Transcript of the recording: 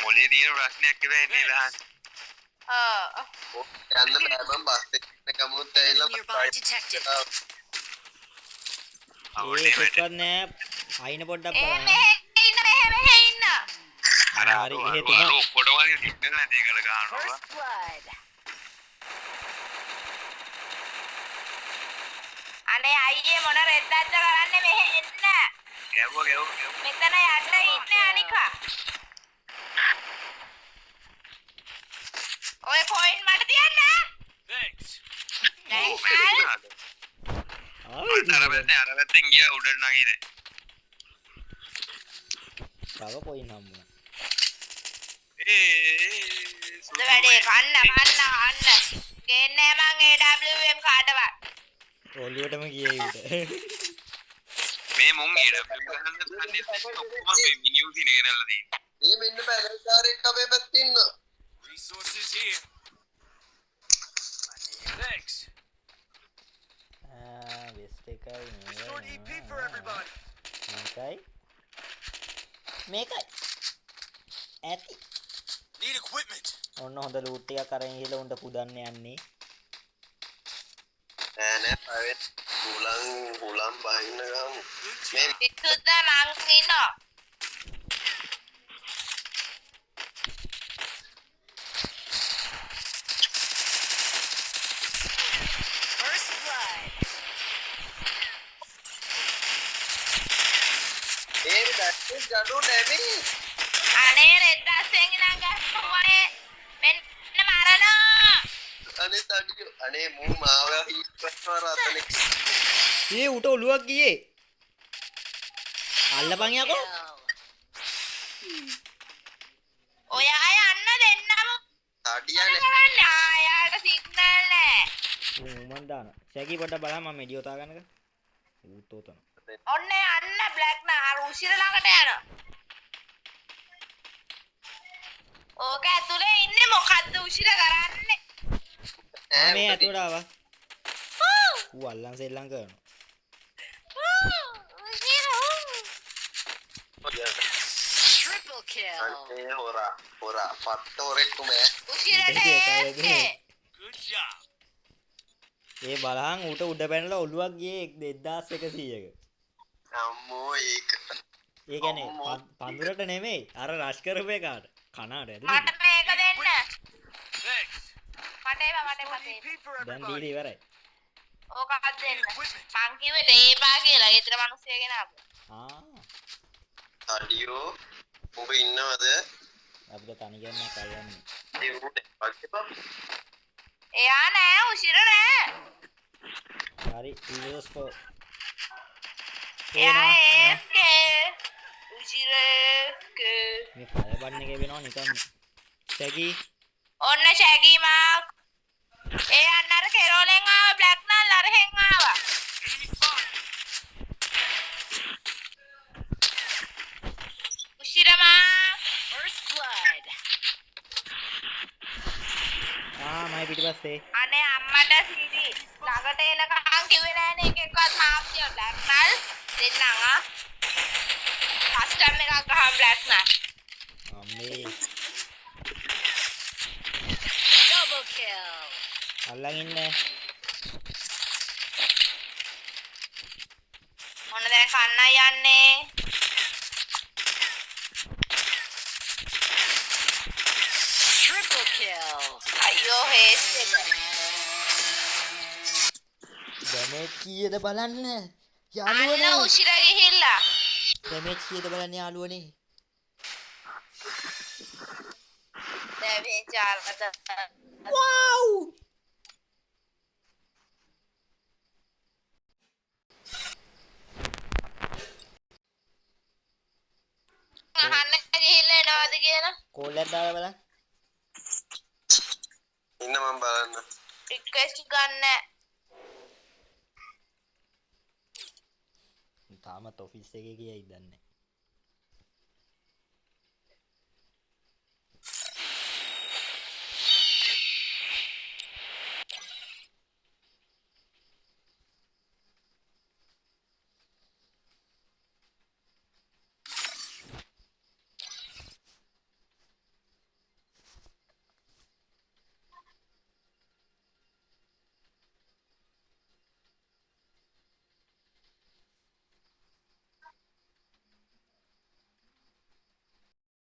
මොලේ තියෙන ප්‍රශ්නයක් කියලා එන්නේ දහන්. යන්න බෑ මම බස් එකේ ගමුත් ඇවිල්ලා ඒකත් නෑ අයින පොඩ්ඩක් බලන්න. මෙහෙ ඉන්න. හරි එහෙ තුන ඔක්කොටම සිග්නල් නැති එකට ගන්නවා. අනේ අයියේ මොන රෙද්දක්ද කරන්නේ මෙහෙ එන්න. ගැව්වා. මෙතන යන්න ඉන්නේ අනිකා. ඔය කොයින් මට තියන්න. අරවැත්තෙන් ගියා උඩට නගිනේ. තව කොයින් හම්බුණා. වැඩේ කන්න. ගේන්නේ මං AWM කාටවත්. ඔළුවටම ගියේ ඊට. මේ මුන් AWM ගහන්න තන්නේ ඔක්කොම මේ මිනියු දිනේ ගෙනල්ලා තියෙන්නේ. මේ මෙන්න බැලන්සාරෙක් අපේ පැත්තේ ඉන්නවා. Resources here. Thanks. වෙස්ට් එකයි මේකයි ඇති. Need equipment. ඔන්න හොඳ ලූට් එකක් අරන් ගිහලා උන්ට පුදන්න යන්නේ. නෑ පවෙත් හුලම් බහින්න ගමු. මේ පිටුද මං ඉන්නවා. Jadu Devi. අනේ රෙද්දස්සෙන් ඉඳන් ගස්සුවනේ මෙන්න මරණ. අනේ තඩියෝ අනේ මූ මාව හිස්වස්වර අතලෙක්. ඊ උට ඔලුවක් ගියේ. අල්ලපන් යකෝ. ඔයා යන්න දෙන්නම. තඩියනේ. ආයාට සිග්නල් නෑ. මන් දාන. සැකි පොඩ බලන්න මම මෙඩියෝ තා ගන්නක. ඌතෝතන. ඔන්න යන්න බ්ලැක් නා අර උසිර ළඟට යනවා. ඕක ඇතුලේ ඉන්නේ මොකද්ද උසිර කරන්නේ? මේ ඇතුලට ආවා. ඌ අල්ලන් සෙල්ලම් කරනවා. උසිර. Triple kill. අනේ හොරා පත්තෝරෙක් කුමේ. උසිරට එන්නේ. Good job. ඒ බලහන් ඌට උඩ පැනලා ඔලුවක් ගියේ 2100ක. අම්මෝ ඒක. ඒ කියන්නේ පඳුරට නෙමෙයි අර රෂ් කරපු එකාට. කනාට ඇද. මට මේක දෙන්න. දැන් දීලා ඉවරයි. ඕකක් දෙන්න. මං කිව්වේ තේපා කියලා. ඒතර මිනිස්සුගෙන ආපු. තඩියෝ ඔබ ඉන්නවද? අපිට තනි ගන්න කල්යන්නේ. ඒ උඩ පස්සේ එයා නෑ උසිර නෑ. හරි ඊයෝස් කො. එයා ඒකේ උසිරක. මේ ෆයර් බටන් එකේ වෙනවා නිකන්. ෂැගි. ඔන්න ෂැගි මාක්. ඒ අන්නර කෙරෝලෙන් ආව බ්ලැක් නල් අරහෙන් ආවා. උසිර මාක්. First blood. මයි පිටිපස්සේ. අනේ අම්මට සිරි ළඟට එනකන් කිව්වේ නෑනේ එකෙක්වත් මාක් තිය බ්ලැක් නල් දෙන්නම් ආ. කස්ටම් එකක් ගහම බ්ලැක් නල්. අම්මේ. Double kill. අල්ලන් ඉන්නේ. මොන දැන් කන්නයි යන්නේ. Triple kill. අයියෝ හේස් එක. ඩැමේජ් කීයද බලන්න. අන්න යාළුවනේ. උසිර ගිහිල්ලා. ඩැමේජ් කීයද බලන්න යාළුවනේ. ඩැමේජ් ආරකට. වව්. අහන්න ගිහිල්ලා එනවද කියලා. කෝල් එකක් දාලා බලන්න. ඉන්න මම බලන්න. රික්වෙස්ට් ගන්න. තාමත් ඔෆිස් එකේ ගියයි දන්නේ.